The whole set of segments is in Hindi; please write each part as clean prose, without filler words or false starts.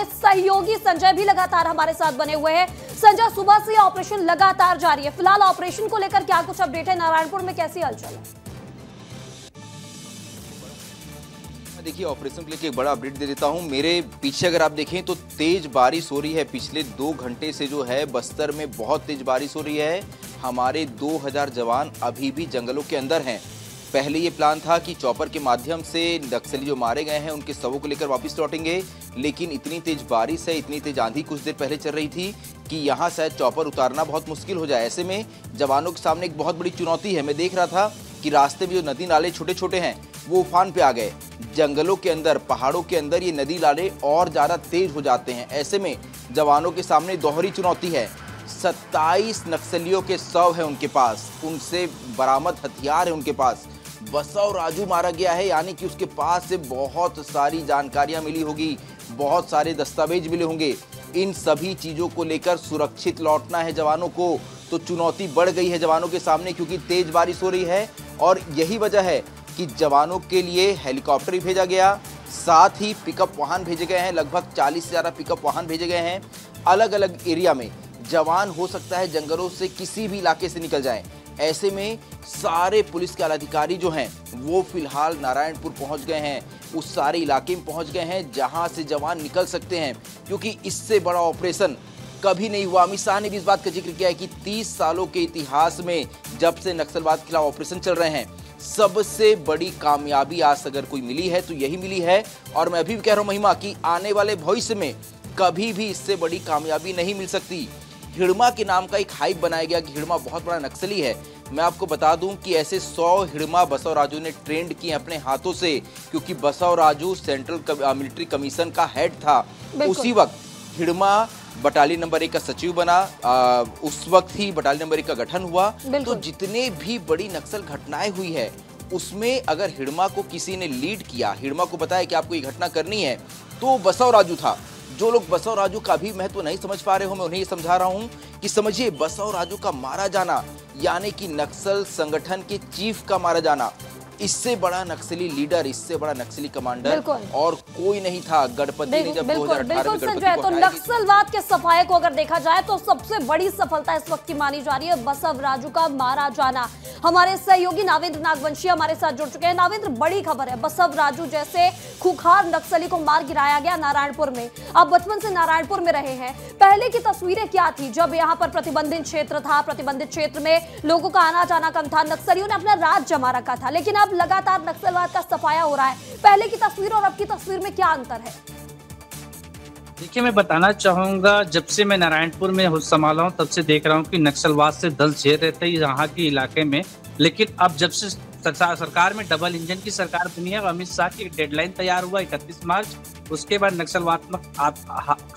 हमारे सहयोगी संजय भी लगातार हमारे साथ बने हुए हैं। संजय, सुबह से ऑपरेशन लगातार जारी है, फिलहाल ऑपरेशन को लेकर क्या कुछ अपडेट है? नारायणपुर में कैसी हलचल है? देखिए, ऑपरेशन को लेकर एक बड़ा अपडेट दे देता हूं। मेरे पीछे अगर आप देखें तो तेज बारिश हो रही है। पिछले 2 घंटे से जो है बस्तर में बहुत तेज बारिश हो रही है। हमारे 2000 जवान अभी भी जंगलों के अंदर हैं। पहले ये प्लान था कि चॉपर के माध्यम से नक्सली जो मारे गए हैं उनके शवों को लेकर वापस लौटेंगे, लेकिन इतनी तेज बारिश है, इतनी तेज आंधी कुछ देर पहले चल रही थी कि यहाँ शायद चॉपर उतारना बहुत मुश्किल हो जाए। ऐसे में जवानों के सामने एक बहुत बड़ी चुनौती है। मैं देख रहा था कि रास्ते में जो नदी नाले छोटे छोटे हैं वो उफान पे आ गए। जंगलों के अंदर, पहाड़ों के अंदर ये नदी नाले और ज़्यादा तेज हो जाते हैं। ऐसे में जवानों के सामने दोहरी चुनौती है। 27 नक्सलियों के शव है उनके पास, उनसे बरामद हथियार है उनके पास। बसव राजू मारा गया है, यानी कि उसके पास से बहुत सारी जानकारियां मिली होगी, बहुत सारे दस्तावेज मिले होंगे। इन सभी चीज़ों को लेकर सुरक्षित लौटना है जवानों को, तो चुनौती बढ़ गई है जवानों के सामने, क्योंकि तेज बारिश हो रही है। और यही वजह है कि जवानों के लिए हेलीकॉप्टर भी भेजा गया, साथ ही पिकअप वाहन भेजे गए हैं। लगभग 40 से ज़्यादा पिकअप वाहन भेजे गए हैं। अलग अलग एरिया में जवान हो सकता है जंगलों से किसी भी इलाके से निकल जाएं। ऐसे में सारे पुलिस के अधिकारी जो हैं वो फिलहाल नारायणपुर पहुंच गए हैं, उस सारे इलाके में पहुंच गए हैं जहां से जवान निकल सकते हैं, क्योंकि इससे बड़ा ऑपरेशन कभी नहीं हुआ। अमित शाह ने भी इस बात का जिक्र किया है कि 30 सालों के इतिहास में जब से नक्सलवाद के खिलाफ ऑपरेशन चल रहे हैं, सबसे बड़ी कामयाबी आज अगर कोई मिली है तो यही मिली है। और मैं अभी भी कह रहा हूं महिमा कि आने वाले भविष्य में कभी भी इससे बड़ी कामयाबी नहीं मिल सकती। हिड़मा के नाम का एक हाइप बनाया गया कि हिड़मा बहुत बड़ा नक्सली है। मैं आपको बता दूं कि ऐसे 100 हिड़मा बसव राजू ने ट्रेंड किए अपने हाथों से, क्योंकि Basavaraju central military commission का हेड था। उसी वक्त हिड़मा बटालियन नंबर 1 का सचिव बना, उस वक्त ही बटालियन नंबर 1 का गठन हुआ। तो जितने भी बड़ी नक्सल घटनाएं हुई है उसमें अगर हिड़मा को किसी ने लीड किया, हिड़मा को बताया कि आपको ये घटना करनी है, तो बसव राजू था। जो लोग बसव राजू का भी महत्व नहीं समझ पा रहे हो, मैं उन्हें ये समझा रहा हूं कि समझिए, बसव राजू का मारा जाना यानी कि नक्सल संगठन के चीफ का मारा जाना, इससे बड़ा नक्सली लीडर, इससे बड़ा नक्सली कमांडर और कोई नहीं था। गणपति ने जब 2018 में संजय, तो नक्सलवाद के सफाये को अगर देखा जाए तो सबसे बड़ी सफलता इस वक्त की मानी जा रही है बसव राजू का मारा जाना। हमारे सहयोगी नावेंद्र नागवंशी हमारे साथ जुड़ चुके हैं। नावेंद्र, बड़ी खबर है, बसव राजू जैसे खूंखार नक्सली को मार गिराया गया नारायणपुर में। आप बचपन से नारायणपुर में रहे हैं, पहले की तस्वीरें क्या थी जब यहाँ पर प्रतिबंधित क्षेत्र था? प्रतिबंधित क्षेत्र में लोगों का आना जाना कम था, नक्सलियों ने अपना राज जमा रखा था, लेकिन अब लगातार नक्सलवाद का सफाया हो रहा है। पहले की तस्वीर और अब की तस्वीर में क्या अंतर है? देखिए, मैं बताना चाहूंगा, जब से मैं नारायणपुर में संभाला हूं तब से देख रहा हूं कि नक्सलवाद से दल झेल रहते हैं यहाँ के इलाके में। लेकिन अब जब से सरकार में डबल इंजन की सरकार बनी है, अमित शाह की डेडलाइन तैयार हुआ 31 मार्च, उसके बाद नक्सलवात्मक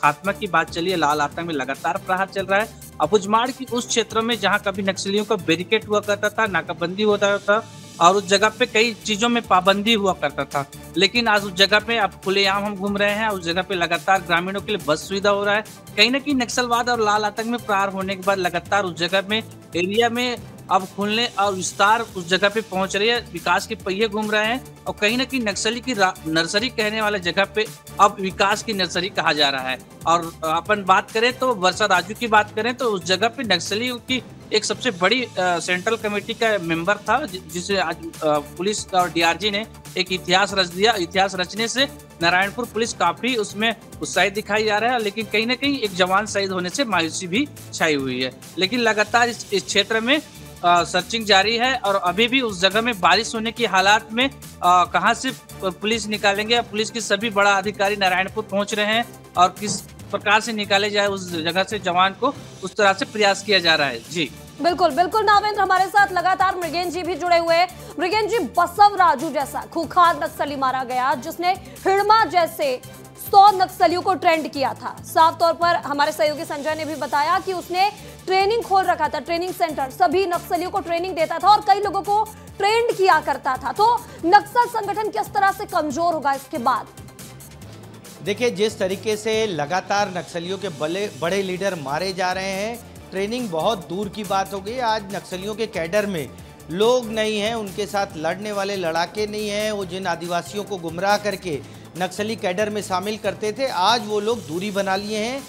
खात्मा की बात चली है। लाल आतंक में लगातार प्रहार चल रहा है। अबुझमाड़ की उस क्षेत्र में जहाँ कभी नक्सलियों का बैरिकेड हुआ करता था, नाकाबंदी होता था और उस जगह पे कई चीजों में पाबंदी हुआ करता था, लेकिन आज उस जगह पे अब खुलेआम हम घूम रहे हैं। उस जगह पे लगातार ग्रामीणों के लिए बस सुविधा हो रहा है। कहीं ना कहीं नक्सलवाद और लाल आतंक में प्रहार होने के बाद लगातार उस जगह में एरिया में अब खुलने और विस्तार उस जगह पे पहुंच रही है। विकास के पहिए घूम रहे हैं और कहीं ना कहीं नक्सली की नर्सरी कहने वाले जगह पे अब विकास की नर्सरी कहा जा रहा है। और अपन बात करें तो वर्षा राजू की बात करें तो उस जगह पे नक्सलियों की एक सबसे बड़ी सेंट्रल कमेटी का मेंबर था, जिसे आज पुलिस और डीआरजी ने एक इतिहास रच दिया। इतिहास रचने से नारायणपुर पुलिस काफी उसमें उत्साहित दिखाई जा रहा है, लेकिन कहीं ना कहीं एक जवान शहीद होने से मायूसी भी छाई हुई है। लेकिन लगातार इस क्षेत्र में सर्चिंग जारी है और अभी भी उस जगह में बारिश होने की हालात में कहां से पुलिस निकालेंगे। पुलिस के सभी बड़ा अधिकारी नारायणपुर पहुंच रहे हैं और किस प्रकार से निकाले जाए उस जगह से जवान को, उस तरह से प्रयास किया जा रहा है। जी बिल्कुल बिल्कुल नावेंद्र, हमारे साथ लगातार मृगेन जी भी जुड़े हुए हैं। मृगेन जी, बसव राजू जैसा खूंखार नक्सली मारा गया जिसने हिड़मा जैसे 100 नक्सलियों को ट्रेंड किया था। साफ तौर पर हमारे सहयोगी संजय ने भी बताया कि उसने ट्रेनिंग खोल रखा था, ट्रेनिंग सेंटर, सभी नक्सलियों को ट्रेनिंग देता था और कई लोगों को ट्रेंड किया करता था। तो नक्सल संगठन किस तरह से कमजोर होगा इसके बाद? देखिए, जिस तरीके से लगातार नक्सलियों के बड़े लीडर मारे जा रहे हैं, ट्रेनिंग बहुत दूर की बात हो गई। आज नक्सलियों के कैडर में लोग नहीं हैं, उनके साथ लड़ने वाले लड़ाके नहीं हैं। वो जिन आदिवासियों को गुमराह करके नक्सली कैडर में शामिल करते थे, आज वो लोग दूरी बना लिए हैं।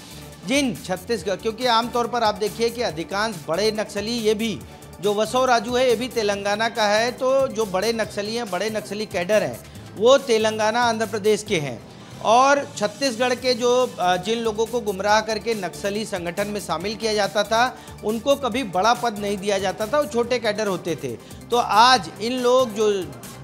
जिन छत्तीसगढ़, क्योंकि आमतौर पर आप देखिए कि अधिकांश बड़े नक्सली, ये भी जो बसव राजू है ये भी तेलंगाना का है, तो जो बड़े नक्सली हैं, बड़े नक्सली कैडर हैं, वो तेलंगाना आंध्र प्रदेश के हैं। और छत्तीसगढ़ के जो जिन लोगों को गुमराह करके नक्सली संगठन में शामिल किया जाता था, उनको कभी बड़ा पद नहीं दिया जाता था, वो छोटे कैडर होते थे। तो आज इन लोग जो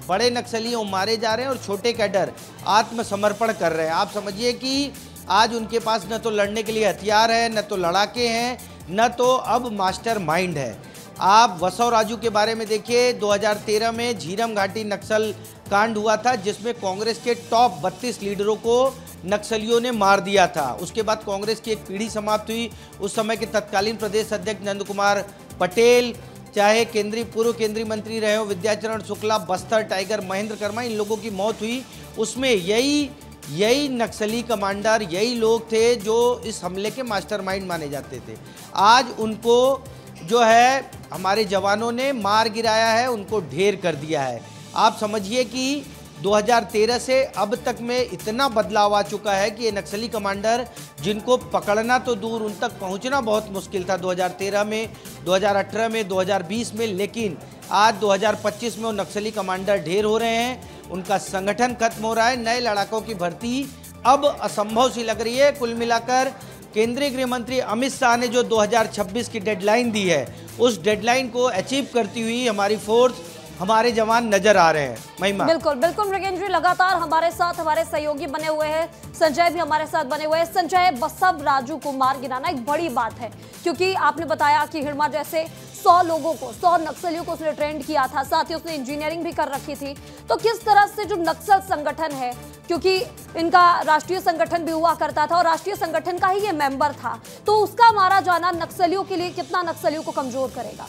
बड़े नक्सली हैं वो मारे जा रहे हैं और छोटे कैडर आत्मसमर्पण कर रहे हैं। आप समझिए कि आज उनके पास न तो लड़ने के लिए हथियार है, न तो लड़ाके हैं, न तो अब मास्टर माइंड है। आप बसव राजू के बारे में देखिए, 2013 में झीरम घाटी नक्सल कांड हुआ था, जिसमें कांग्रेस के टॉप 32 लीडरों को नक्सलियों ने मार दिया था। उसके बाद कांग्रेस की एक पीढ़ी समाप्त हुई। उस समय के तत्कालीन प्रदेश अध्यक्ष नंद कुमार पटेल, चाहे पूर्व केंद्रीय मंत्री रहे हो विद्याचरण शुक्ला, बस्तर टाइगर महेंद्र कर्मा, इन लोगों की मौत हुई। उसमें यही नक्सली कमांडर, यही लोग थे जो इस हमले के मास्टरमाइंड माने जाते थे। आज उनको जो है हमारे जवानों ने मार गिराया है, उनको ढेर कर दिया है। आप समझिए कि 2013 से अब तक में इतना बदलाव आ चुका है कि ये नक्सली कमांडर, जिनको पकड़ना तो दूर, उन तक पहुंचना बहुत मुश्किल था 2013 में, 2018 में, 2020 में, लेकिन आज 2025 में वो नक्सली कमांडर ढेर हो रहे हैं, उनका संगठन खत्म हो रहा है। नए लड़ाकों की भर्ती अब असंभव सी लग रही है। कुल मिलाकर केंद्रीय गृह मंत्री अमित शाह ने जो 2026 की डेडलाइन दी है, उस डेडलाइन को अचीव करती हुई हमारी फोर्स, हमारे जवान नजर आ रहे हैं। महिमा, बिल्कुल बिल्कुल मृगेंद्र जी लगातार हमारे साथ हमारे सहयोगी बने हुए हैं, संजय भी हमारे साथ बने हुए हैं। संजय, बसव राजू को मार गिराना एक बड़ी बात है, क्योंकि आपने बताया कि हिड़मा जैसे 100 लोगों को, 100 नक्सलियों को उसने ट्रेंड किया था, साथ ही उसने इंजीनियरिंग भी कर रखी थी। तो किस तरह से जो नक्सल संगठन है, क्योंकि इनका राष्ट्रीय संगठन भी हुआ करता था और राष्ट्रीय संगठन का ही ये मेंबर था, तो उसका मारा जाना नक्सलियों के लिए कितना नक्सलियों को कमजोर करेगा?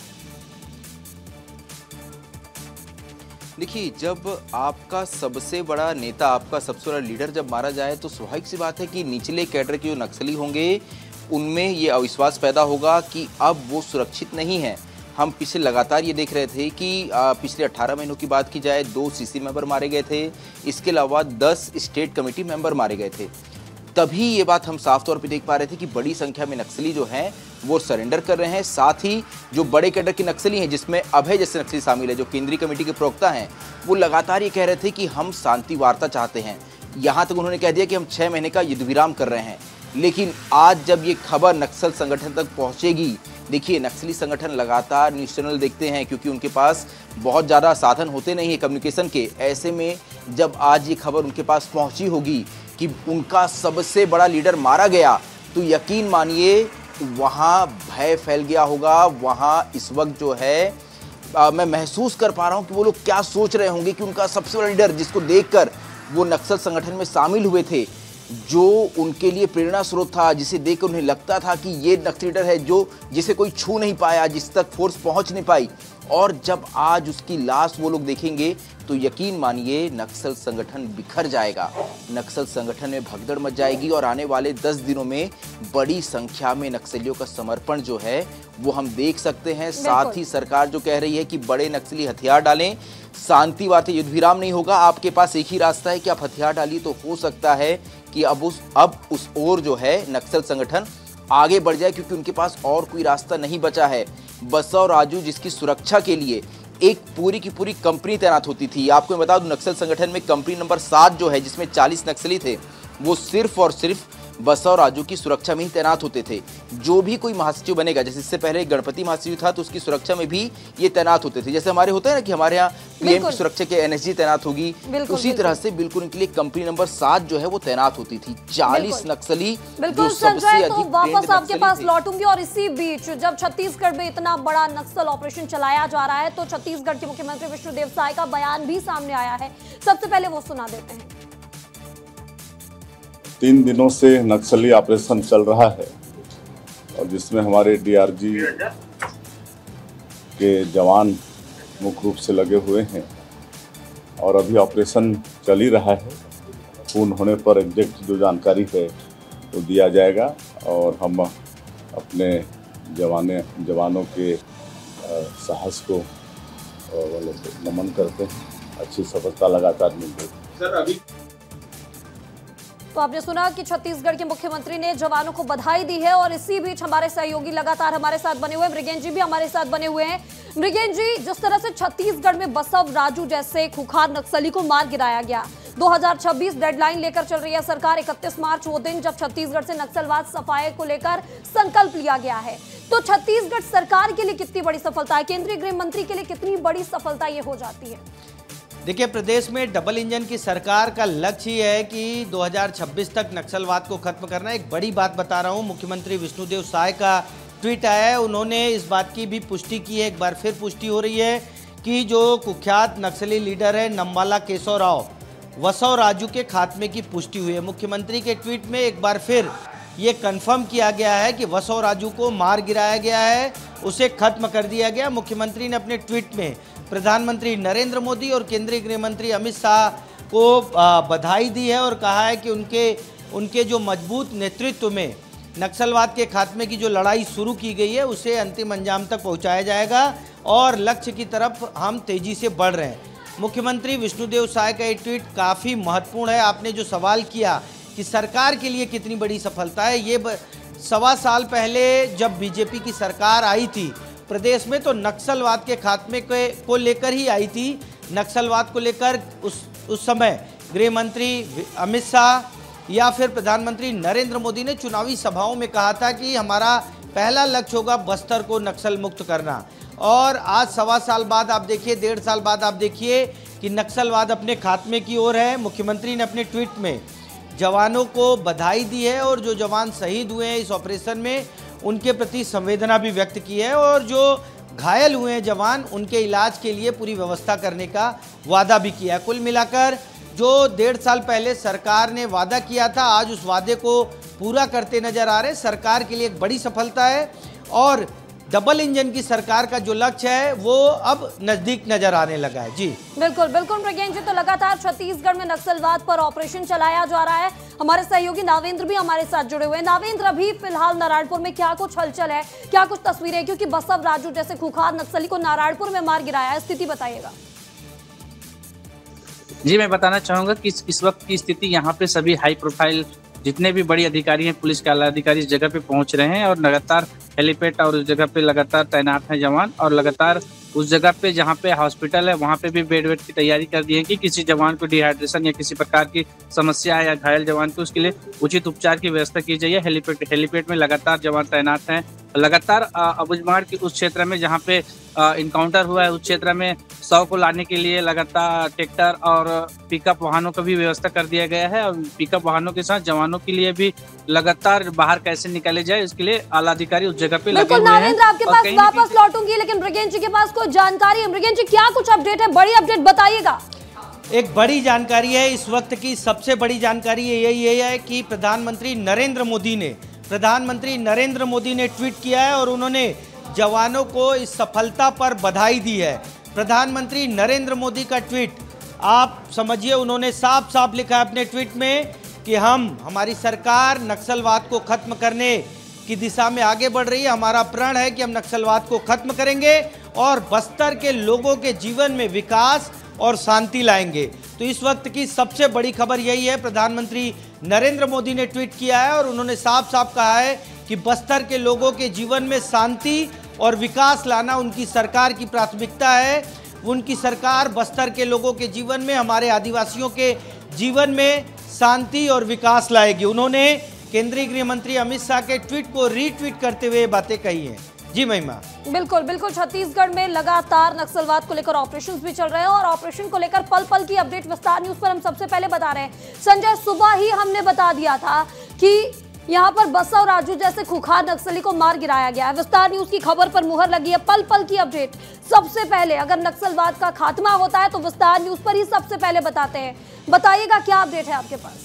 देखिए, जब आपका सबसे बड़ा नेता, आपका सबसे बड़ा लीडर जब मारा जाए, तो स्वाभाविक सी बात है कि निचले कैडर के जो नक्सली होंगे उनमें ये अविश्वास पैदा होगा कि अब वो सुरक्षित नहीं है। हम पिछले लगातार ये देख रहे थे कि पिछले 18 महीनों की बात की जाए, 2 सीसी मेंबर मारे गए थे, इसके अलावा 10 स्टेट कमेटी मेंबर मारे गए थे। तभी ये बात हम साफ तौर पे देख पा रहे थे कि बड़ी संख्या में नक्सली जो हैं वो सरेंडर कर रहे हैं। साथ ही जो बड़े कैडर के नक्सली हैं, जिसमें अभय जैसे नक्सली शामिल है, जो केंद्रीय कमेटी के प्रवक्ता हैं, वो लगातार ये कह रहे थे कि हम शांति वार्ता चाहते हैं। यहाँ तक उन्होंने कह दिया कि हम 6 महीने का युद्ध विराम कर रहे हैं। लेकिन आज जब ये खबर नक्सल संगठन तक पहुँचेगी, देखिए नक्सली संगठन लगातार न्यूज़ चैनल देखते हैं, क्योंकि उनके पास बहुत ज़्यादा साधन होते नहीं है कम्युनिकेशन के। ऐसे में जब आज ये खबर उनके पास पहुँची होगी कि उनका सबसे बड़ा लीडर मारा गया, तो यकीन मानिए वहाँ भय फैल गया होगा। वहाँ इस वक्त जो है मैं महसूस कर पा रहा हूँ कि वो लोग क्या सोच रहे होंगे कि उनका सबसे बड़ा लीडर, जिसको देखकर वो नक्सल संगठन में शामिल हुए थे, जो उनके लिए प्रेरणा स्रोत था, जिसे देखकर उन्हें लगता था कि ये नक्सल लीडर है जो जिसे कोई छू नहीं पाया, जिस तक फोर्स पहुंच नहीं पाई, और जब आज उसकी लाश वो लोग देखेंगे तो यकीन मानिए नक्सल संगठन बिखर जाएगा। नक्सल संगठन में भगदड़ मच जाएगी और आने वाले 10 दिनों में बड़ी संख्या में नक्सलियों का समर्पण जो है वो हम देख सकते हैं। साथ ही सरकार जो कह रही है कि बड़े नक्सली हथियार डालें, शांति वार्ता, युद्ध विराम नहीं होगा, आपके पास एक ही रास्ता है कि आप हथियार डालिए, तो हो सकता है कि अब उस ओर जो है नक्सल संगठन आगे बढ़ जाए, क्योंकि उनके पास और कोई रास्ता नहीं बचा है। बसव राजू, जिसकी सुरक्षा के लिए एक पूरी की पूरी कंपनी तैनात होती थी, आपको मैं बता दूं नक्सल संगठन में कंपनी नंबर 7 जो है, जिसमें 40 नक्सली थे, वो सिर्फ और सिर्फ बसव राजू की सुरक्षा में ही तैनात होते थे। जो भी कोई महासचिव बनेगा, जैसे इससे पहले गणपति महासचिव था, तो उसकी सुरक्षा में भी ये तैनात होते थे। जैसे हमारे होता है ना कि हमारे यहाँ पीएम की सुरक्षा के एनएसजी तैनात होगी, उसी तरह से बिल्कुल इनके लिए कंपनी नंबर 7 जो है वो तैनात होती थी। 40 नक्सली, बिल्कुल संजय, तो वापस आपके पास लौटूंगी। और इसी बीच जब छत्तीसगढ़ में इतना बड़ा नक्सल ऑपरेशन चलाया जा रहा है, तो छत्तीसगढ़ के मुख्यमंत्री विष्णुदेव साय का बयान भी सामने आया है, सबसे पहले वो सुना देते हैं। 3 दिनों से नक्सली ऑपरेशन चल रहा है और जिसमें हमारे डीआरजी के जवान मुख्य रूप से लगे हुए हैं और अभी ऑपरेशन चल ही रहा है। पूर्ण होने पर एग्जैक्ट जो जानकारी है वो दिया जाएगा और हम अपने जवानों के साहस को नमन करते हैं। अच्छी सफलता लगातार मिल रही है। सर, अभी तो आपने सुना कि छत्तीसगढ़ के मुख्यमंत्री ने जवानों को बधाई दी है और इसी बीच हमारे सहयोगी लगातार हमारे साथ बने हुए हैं। मृगेन जी भी हमारे साथ बने हुए हैं। मृगेन जी, जिस तरह से छत्तीसगढ़ में बसव राजू जैसे खुखार नक्सली को मार गिराया गया, 2026 डेडलाइन लेकर चल रही है सरकार। 31 मार्च वो दिन जब छत्तीसगढ़ से नक्सलवाद सफाई को लेकर संकल्प लिया गया है, तो छत्तीसगढ़ सरकार के लिए कितनी बड़ी सफलता है, केंद्रीय गृह मंत्री के लिए कितनी बड़ी सफलता ये हो जाती है? देखिए, प्रदेश में डबल इंजन की सरकार का लक्ष्य ये है कि 2026 तक नक्सलवाद को खत्म करना। एक बड़ी बात बता रहा हूँ, मुख्यमंत्री विष्णुदेव साय का ट्वीट आया है, उन्होंने इस बात की भी पुष्टि की है, एक बार फिर पुष्टि हो रही है कि जो कुख्यात नक्सली लीडर है नम्बाला केशव राव वसव राजू के खात्मे की पुष्टि हुई है। मुख्यमंत्री के ट्वीट में एक बार फिर ये कंफर्म किया गया है कि वसव राजू को मार गिराया गया है, उसे खत्म कर दिया गया। मुख्यमंत्री ने अपने ट्वीट में प्रधानमंत्री नरेंद्र मोदी और केंद्रीय गृह मंत्री अमित शाह को बधाई दी है और कहा है कि उनके जो मजबूत नेतृत्व में नक्सलवाद के खात्मे की जो लड़ाई शुरू की गई है उसे अंतिम अंजाम तक पहुंचाया जाएगा और लक्ष्य की तरफ हम तेजी से बढ़ रहे हैं। मुख्यमंत्री विष्णुदेव साय का ये ट्वीट काफ़ी महत्वपूर्ण है। आपने जो सवाल किया कि सरकार के लिए कितनी बड़ी सफलता है, ये 1.25 साल पहले जब बीजेपी की सरकार आई थी प्रदेश में, तो नक्सलवाद के खात्मे को लेकर ही आई थी। नक्सलवाद को लेकर उस समय गृह मंत्री अमित शाह या फिर प्रधानमंत्री नरेंद्र मोदी ने चुनावी सभाओं में कहा था कि हमारा पहला लक्ष्य होगा बस्तर को नक्सल मुक्त करना। और आज 1.25 साल बाद आप देखिए, 1.5 साल बाद आप देखिए कि नक्सलवाद अपने खात्मे की ओर है। मुख्यमंत्री ने अपने ट्वीट में जवानों को बधाई दी है और जो जवान शहीद हुए हैं इस ऑपरेशन में उनके प्रति संवेदना भी व्यक्त की है और जो घायल हुए हैं जवान, उनके इलाज के लिए पूरी व्यवस्था करने का वादा भी किया है। कुल मिलाकर जो 1.5 साल पहले सरकार ने वादा किया था, आज उस वादे को पूरा करते नजर आ रहे। सरकार के लिए एक बड़ी सफलता है और डबल इंजन की सरकार का जो लक्ष्य है वो अब नजदीक नजर आने लगा है। जी बिल्कुल बिल्कुल मृगेन जी, तो लगातार छत्तीसगढ़ में नक्सलवाद पर ऑपरेशन चलाया जा रहा है। हमारे सहयोगी नावेंद्र भी हमारे साथ जुड़े हुए हैं। नावेंद्र, अभी फिलहाल नारायणपुर में क्या कुछ हलचल है, क्या कुछ तस्वीरें, क्योंकि बसव राजू जैसे खुखार नक्सली को नारायणपुर में मार गिराया है, स्थिति बताइएगा। जी, मैं बताना चाहूंगा कि इस वक्त की स्थिति यहाँ पे सभी हाई प्रोफाइल जितने भी बड़ी अधिकारी हैं, पुलिस के आला अधिकारी इस जगह पे पहुंच रहे हैं और लगातार हेलीपैड और उस जगह पे लगातार तैनात हैं जवान और लगातार उस जगह पे जहाँ पे हॉस्पिटल है वहाँ पे भी बेड वेड की तैयारी कर दी है कि किसी जवान को डिहाइड्रेशन या किसी प्रकार की समस्या है या घायल जवान को उसके लिए उचित उपचार की व्यवस्था की जाए। हेलीपैड में लगातार जवान तैनात हैं। लगातार अबुझमाड़ के उस क्षेत्र में जहाँ पे इनकाउंटर हुआ है उस क्षेत्र में 100 को लाने के लिए लगातार ट्रैक्टर और पिकअप वाहनों का भी व्यवस्था कर दिया गया है और पिकअप वाहनों के साथ जवानों के लिए भी लगातार बाहर कैसे निकाले जाए इसके लिए आला अधिकारी उस जगह पे लगे हुए हैं। आपके पास वापस लौटूंगी, लेकिन मृगेन जी के पास कोई जानकारी है? मृगेन जी, क्या कुछ अपडेट है, बड़ी अपडेट बताइएगा। एक बड़ी जानकारी है, इस वक्त की सबसे बड़ी जानकारी यही है कि प्रधानमंत्री नरेंद्र मोदी ने ट्वीट किया है और उन्होंने जवानों को इस सफलता पर बधाई दी है। प्रधानमंत्री नरेंद्र मोदी का ट्वीट आप समझिए, उन्होंने साफ साफ लिखा है अपने ट्वीट में कि हमारी सरकार नक्सलवाद को खत्म करने की दिशा में आगे बढ़ रही है। हमारा प्रण है कि हम नक्सलवाद को खत्म करेंगे और बस्तर के लोगों के जीवन में विकास और शांति लाएंगे। तो इस वक्त की सबसे बड़ी खबर यही है, प्रधानमंत्री नरेंद्र मोदी ने ट्वीट किया है और उन्होंने साफ साफ कहा है कि बस्तर के लोगों के जीवन में शांति और विकास लाना उनकी सरकार की प्राथमिकता है। उनकी सरकार बस्तर के लोगों के जीवन में, हमारे आदिवासियों के जीवन में शांति और विकास लाएगी। उन्होंने केंद्रीय गृह मंत्री अमित शाह के ट्वीट को रीट्वीट करते हुए बातें कही हैं। जी महिमा, बिल्कुल बिल्कुल, छत्तीसगढ़ में लगातार नक्सलवाद को लेकर ऑपरेशंस भी चल रहे हैं और ऑपरेशन को लेकर पल पल की अपडेट विस्तार न्यूज पर हम सबसे पहले बता रहे हैं। संजय, सुबह ही हमने बता दिया था कि यहाँ पर बसव राजू जैसे खुखार नक्सली को मार गिराया गया है। विस्तार न्यूज की खबर पर मुहर लगी है, पल पल की अपडेट सबसे पहले। अगर नक्सलवाद का खात्मा होता है तो विस्तार न्यूज पर ही सबसे पहले बताते हैं। बताइएगा क्या अपडेट है आपके पास?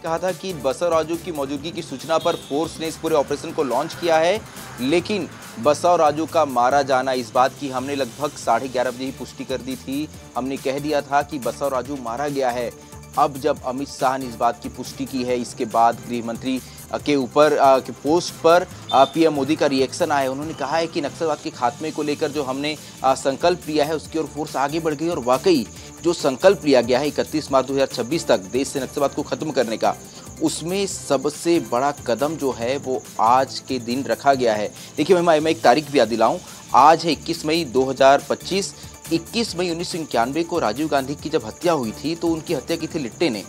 कहा था कि बसव राजू की मौजूदगी की सूचना पर फोर्स ने इस पूरे ऑपरेशन को लॉन्च किया है, लेकिन बसव राजू का मारा जाना, इस बात की हमने लगभग 11:30 बजे ही पुष्टि कर दी थी। हमने कह दिया था कि बसव राजू मारा गया है। अब जब अमित शाह ने इस बात की पुष्टि की है, इसके बाद गृह मंत्री के ऊपर के पोस्ट पर पीएम मोदी का रिएक्शन आया है। उन्होंने कहा है कि नक्सलवाद के खात्मे को लेकर जो हमने संकल्प लिया है उसकी ओर फोर्स आगे बढ़ गई और वाकई जो संकल्प लिया गया है 31 मार्च 2026 तक देश से नक्सलवाद को खत्म करने का, उसमें सबसे बड़ा कदम जो है वो आज के दिन रखा गया है। देखिए मैं एक तारीख भी याद दिलाऊं, आज है 21 मई 2025। 21 मई 1991 को राजीव गांधी की जब हत्या हुई थी तो उनकी हत्या की थी लिट्टे ने।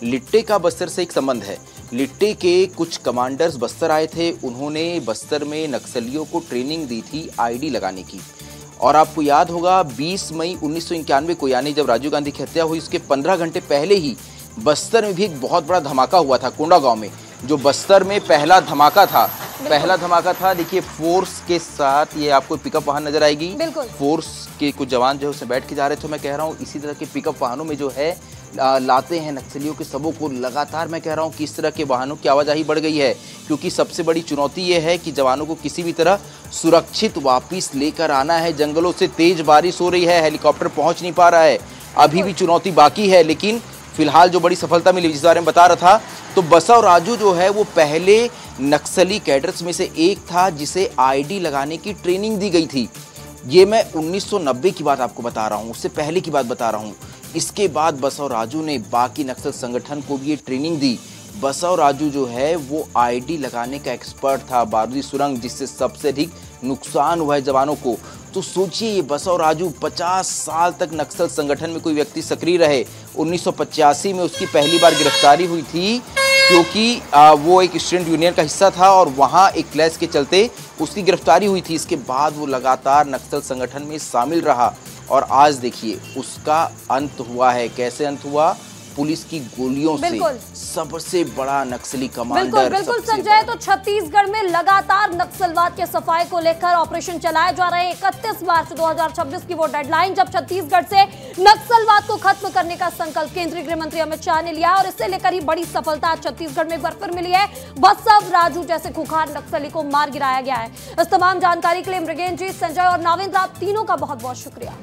लिट्टे का बस्तर से एक संबंध है। लिट्टे के कुछ कमांडर्स बस्तर आए थे, उन्होंने बस्तर में नक्सलियों को ट्रेनिंग दी थी आईडी लगाने की। और आपको याद होगा 20 मई 1991 को, यानी जब राजीव गांधी की हत्या हुई उसके 15 घंटे पहले ही बस्तर में भी एक बहुत बड़ा धमाका हुआ था कोंडा गांव में, जो बस्तर में पहला धमाका था। देखिए फोर्स के साथ, ये आपको पिकअप वाहन नजर आएगी, फोर्स के कुछ जवान जो है उसमें बैठ के जा रहे थे। मैं कह रहा हूँ इसी तरह के पिकअप वाहनों में जो है लाते हैं नक्सलियों के सबों को लगातार। मैं कह रहा हूँ कि इस तरह के वाहनों की आवाजाही बढ़ गई है, क्योंकि सबसे बड़ी चुनौती ये है कि जवानों को किसी भी तरह सुरक्षित वापिस लेकर आना है। जंगलों से तेज बारिश हो रही है, हेलीकॉप्टर पहुंच नहीं पा रहा है, अभी भी चुनौती बाकी है। लेकिन फिलहाल जो बड़ी सफलता मिली जिस बारे में बता रहा था, तो बसव राजू जो है वो पहले नक्सली कैडर्स में से एक था जिसे आईडी लगाने की ट्रेनिंग दी गई थी। ये मैं 1990 की बात आपको बता रहा हूँ, उससे पहले की बात बता रहा हूँ। इसके बाद बसव राजू ने बाकी नक्सल संगठन को भी ये ट्रेनिंग दी। बसव राजू जो है वो आईडी लगाने का एक्सपर्ट था, बारूदी सुरंग, जिससे सबसे अधिक नुकसान हुआ है जवानों को। तो सोचिए ये बसव राजू 50 साल तक नक्सल संगठन में कोई व्यक्ति सक्रिय रहे। 1985 में उसकी पहली बार गिरफ्तारी हुई थी, क्योंकि वो एक स्टूडेंट यूनियन का हिस्सा था और वहाँ एक क्लैश के चलते उसकी गिरफ्तारी हुई थी। इसके बाद वो लगातार नक्सल संगठन में शामिल रहा और आज देखिए उसका अंत हुआ है। कैसे अंत हुआ? पुलिस की गोलियों से। सबसे बड़ा नक्सली कमांडर। बिल्कुल संजय, तो छत्तीसगढ़ में लगातार नक्सलवाद के सफाई को लेकर ऑपरेशन चलाए जा रहे हैं। 31 मार्च 2026 की वो डेडलाइन जब छत्तीसगढ़ से नक्सलवाद को खत्म करने का संकल्प केंद्रीय गृह मंत्री अमित शाह ने लिया और इससे लेकर ही बड़ी सफलता छत्तीसगढ़ में एक बार फिर मिली है। बसव राजू जैसे खुखार नक्सली को मार गिराया गया है। इस तमाम जानकारी के लिए मृगेंद्र जी, संजय और नावेंद्र, आप तीनों का बहुत बहुत शुक्रिया।